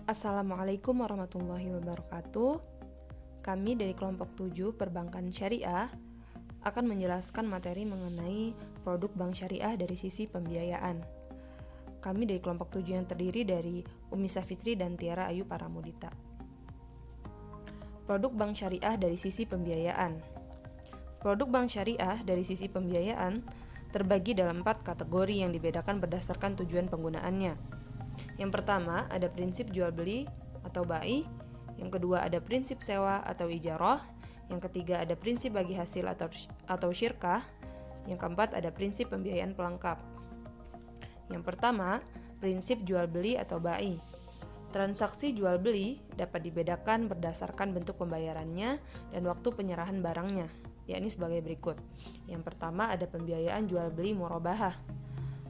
Assalamualaikum warahmatullahi wabarakatuh. Kami dari kelompok 7 Perbankan Syariah akan menjelaskan materi mengenai produk bank syariah dari sisi pembiayaan. Kami dari kelompok 7 yang terdiri dari Umi Safitri dan Tiara Ayu Paramudita. Produk bank syariah dari sisi pembiayaan. Produk bank syariah dari sisi pembiayaan terbagi dalam 4 kategori yang dibedakan berdasarkan tujuan penggunaannya. Yang pertama, ada prinsip jual beli atau bai. Yang kedua, ada prinsip sewa atau ijarah. Yang ketiga, ada prinsip bagi hasil atau syirkah. Yang keempat, ada prinsip pembiayaan pelengkap. Yang pertama, prinsip jual beli atau bai. Transaksi jual beli dapat dibedakan berdasarkan bentuk pembayarannya dan waktu penyerahan barangnya, yakni sebagai berikut. Yang pertama, ada pembiayaan jual beli murabahah.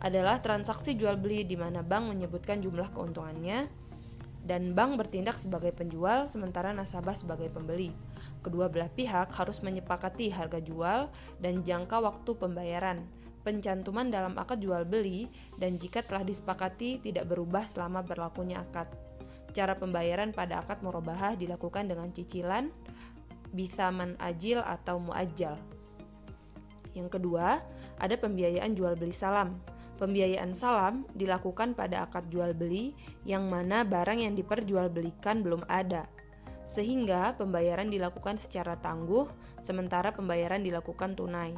Adalah transaksi jual beli di mana bank menyebutkan jumlah keuntungannya dan bank bertindak sebagai penjual sementara nasabah sebagai pembeli. Kedua belah pihak harus menyepakati harga jual dan jangka waktu pembayaran, pencantuman dalam akad jual beli, dan jika telah disepakati tidak berubah selama berlakunya akad. Cara pembayaran pada akad murabahah dilakukan dengan cicilan, bithaman ajil atau muajjal. Yang kedua, ada pembiayaan jual beli salam. Pembiayaan salam dilakukan pada akad jual beli yang mana barang yang diperjualbelikan belum ada, sehingga pembayaran dilakukan secara tangguh, sementara pembayaran dilakukan tunai.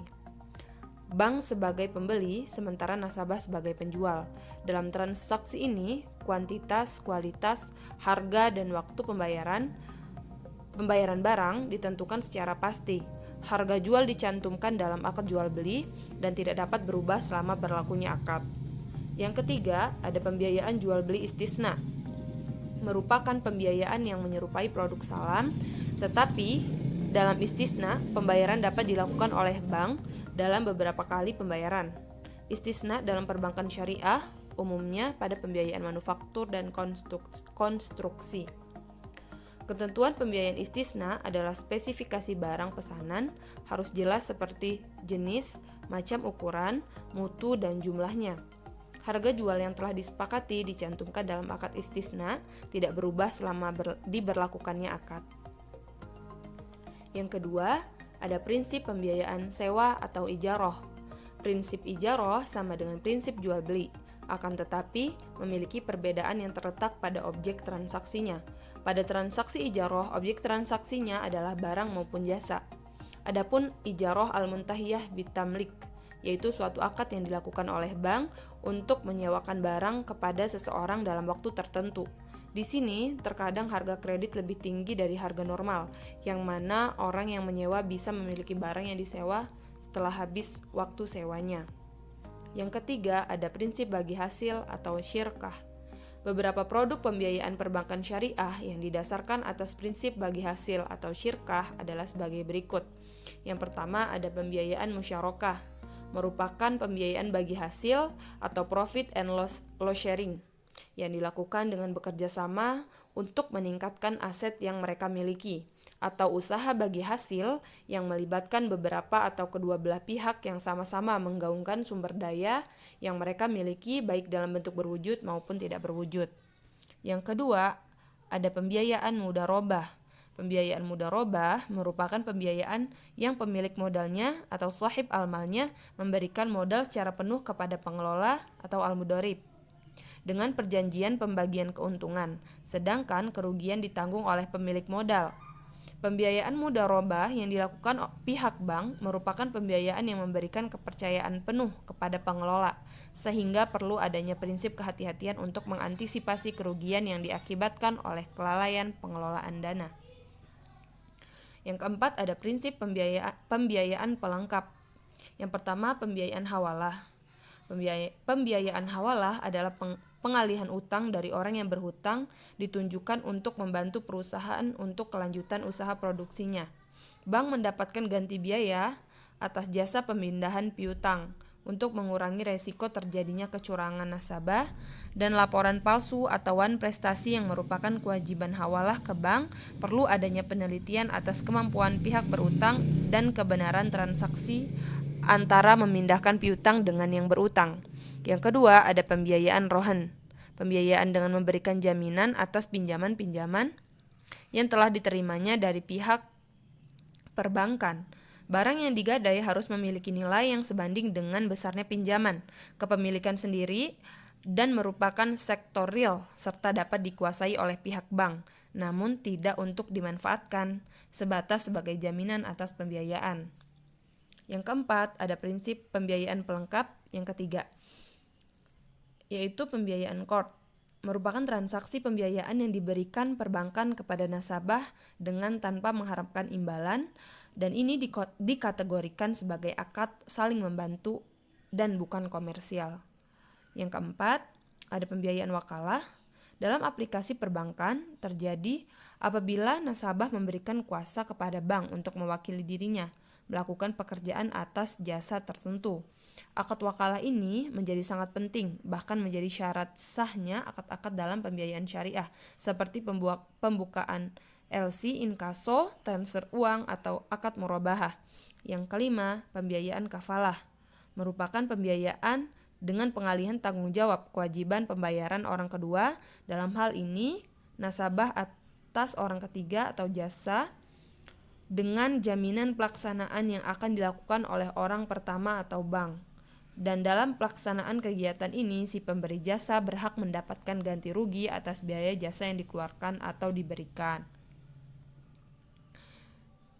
Bank sebagai pembeli, sementara nasabah sebagai penjual. Dalam transaksi ini, kuantitas, kualitas, harga, dan waktu pembayaran barang ditentukan secara pasti. Harga jual dicantumkan dalam akad jual beli dan tidak dapat berubah selama berlakunya akad. Yang ketiga, ada pembiayaan jual beli istisna. Merupakan pembiayaan yang menyerupai produk salam, tetapi dalam istisna, pembayaran dapat dilakukan oleh bank dalam beberapa kali pembayaran. Istisna dalam perbankan syariah umumnya pada pembiayaan manufaktur dan konstruksi. Ketentuan pembiayaan istisna adalah spesifikasi barang pesanan harus jelas seperti jenis, macam ukuran, mutu, dan jumlahnya. Harga jual yang telah disepakati dicantumkan dalam akad istisna tidak berubah selama diberlakukannya akad. Yang kedua, ada prinsip pembiayaan sewa atau ijarah. Prinsip ijarah sama dengan prinsip jual beli, akan tetapi memiliki perbedaan yang terletak pada objek transaksinya. Pada transaksi ijarah, objek transaksinya adalah barang maupun jasa. Adapun ijarah al-muntahiyah bitamlik, yaitu suatu akad yang dilakukan oleh bank untuk menyewakan barang kepada seseorang dalam waktu tertentu. Di sini, terkadang harga kredit lebih tinggi dari harga normal, yang mana orang yang menyewa bisa memiliki barang yang disewa setelah habis waktu sewanya. Yang ketiga, ada prinsip bagi hasil atau syirkah. Beberapa produk pembiayaan perbankan syariah yang didasarkan atas prinsip bagi hasil atau syirkah adalah sebagai berikut. Yang pertama, ada pembiayaan musyarakah, merupakan pembiayaan bagi hasil atau profit and loss sharing yang dilakukan dengan bekerja sama untuk meningkatkan aset yang mereka miliki, atau usaha bagi hasil yang melibatkan beberapa atau kedua belah pihak yang sama-sama menggaungkan sumber daya yang mereka miliki baik dalam bentuk berwujud maupun tidak berwujud. Yang kedua, ada pembiayaan mudharabah. Pembiayaan mudharabah merupakan pembiayaan yang pemilik modalnya atau sahib almalnya memberikan modal secara penuh kepada pengelola atau al-mudharib dengan perjanjian pembagian keuntungan, sedangkan kerugian ditanggung oleh pemilik modal. Pembiayaan mudharabah yang dilakukan pihak bank merupakan pembiayaan yang memberikan kepercayaan penuh kepada pengelola, sehingga perlu adanya prinsip kehati-hatian untuk mengantisipasi kerugian yang diakibatkan oleh kelalaian pengelolaan dana. Yang keempat, ada prinsip pembiayaan pelengkap. Yang pertama, pembiayaan hawalah. Pembiayaan hawalah adalah pengalihan utang dari orang yang berhutang ditunjukkan untuk membantu perusahaan untuk kelanjutan usaha produksinya. Bank mendapatkan ganti biaya atas jasa pemindahan piutang untuk mengurangi resiko terjadinya kecurangan nasabah dan laporan palsu atau wan prestasi yang merupakan kewajiban hawalah ke bank. Perlu adanya penelitian atas kemampuan pihak berutang dan kebenaran transaksi antara memindahkan piutang dengan yang berutang. Yang kedua, ada pembiayaan rohan. Pembiayaan dengan memberikan jaminan atas pinjaman-pinjaman yang telah diterimanya dari pihak perbankan. Barang yang digadai harus memiliki nilai yang sebanding dengan besarnya pinjaman, kepemilikan sendiri, dan merupakan sektor real serta dapat dikuasai oleh pihak bank, namun tidak untuk dimanfaatkan sebatas sebagai jaminan atas pembiayaan. Yang keempat, ada prinsip pembiayaan pelengkap. Yang ketiga, yaitu pembiayaan core, merupakan transaksi pembiayaan yang diberikan perbankan kepada nasabah dengan tanpa mengharapkan imbalan, dan ini dikategorikan sebagai akad saling membantu dan bukan komersial. Yang keempat, ada pembiayaan wakalah. Dalam aplikasi perbankan terjadi apabila nasabah memberikan kuasa kepada bank untuk mewakili dirinya melakukan pekerjaan atas jasa tertentu. Akad wakalah ini menjadi sangat penting, bahkan menjadi syarat sahnya akad-akad dalam pembiayaan syariah, seperti pembukaan LC, inkaso, transfer uang, atau akad murabahah. Yang kelima, pembiayaan kafalah, merupakan pembiayaan dengan pengalihan tanggung jawab kewajiban pembayaran orang kedua, dalam hal ini nasabah atas orang ketiga atau jasa, dengan jaminan pelaksanaan yang akan dilakukan oleh orang pertama atau bank. Dan dalam pelaksanaan kegiatan ini, si pemberi jasa berhak mendapatkan ganti rugi atas biaya jasa yang dikeluarkan atau diberikan.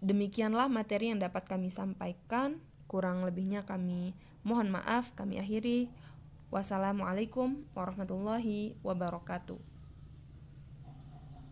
Demikianlah materi yang dapat kami sampaikan. Kurang lebihnya kami mohon maaf. Kami akhiri. Wassalamualaikum warahmatullahi wabarakatuh.